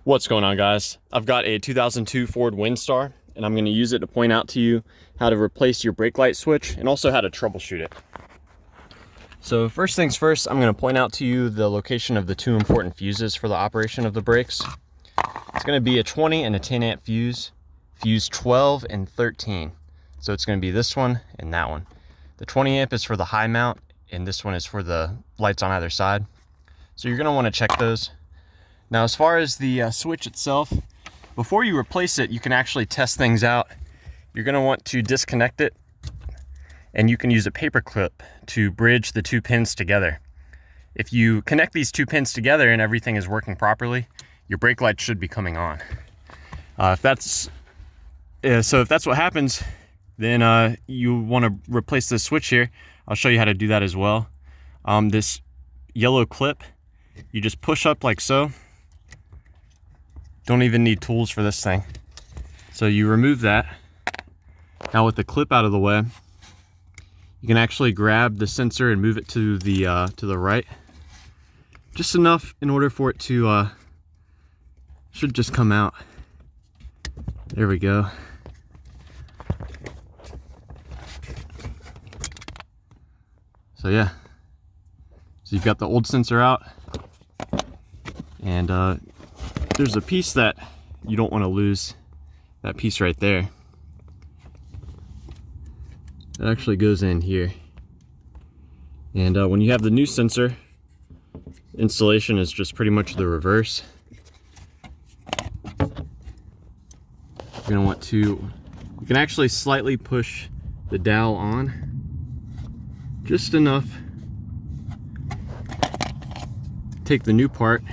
What's going on, guys? I've got a 2002 Ford Windstar, and I'm going to use it to point out to you how to replace your brake light switch and also how to troubleshoot it. So first things first, I'm going to point out to you the location of the two important fuses for the operation of the brakes. It's going to be a 20 and a 10 amp fuse, fuse 12 and 13. So it's going to be this one and that one. The 20 amp is for the high mount, and this one is for the lights on either side. So you're going to want to check those. Now, as far as the switch itself, before you replace it, you can actually test things out. You're going to want to disconnect it, and you can use a paper clip to bridge the two pins together. If you connect these two pins together and everything is working properly, your brake light should be coming on. If that's what happens, then you want to replace this switch here. I'll show you how to do that as well. This yellow clip, you just push up like so. Don't even need tools for this thing. So you remove that. Now with the clip out of the way, you can actually grab the sensor and move it to the right. Just enough in order for it to, should just come out. There we go. So yeah, so you've got the old sensor out, and there's a piece that you don't want to lose, that piece right there. It actually goes in here. And when you have the new sensor, installation is just pretty much the reverse. You're going to want to, you can actually slightly push the dowel on, just enough. Take the new part,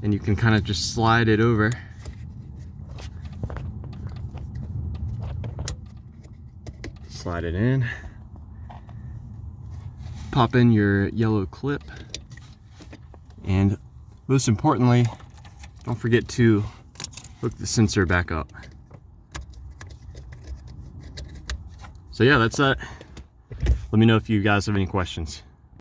and you can kind of just slide it over. Slide it in. Pop in your yellow clip. And most importantly, don't forget to hook the sensor back up. So yeah, that's that. Let me know if you guys have any questions.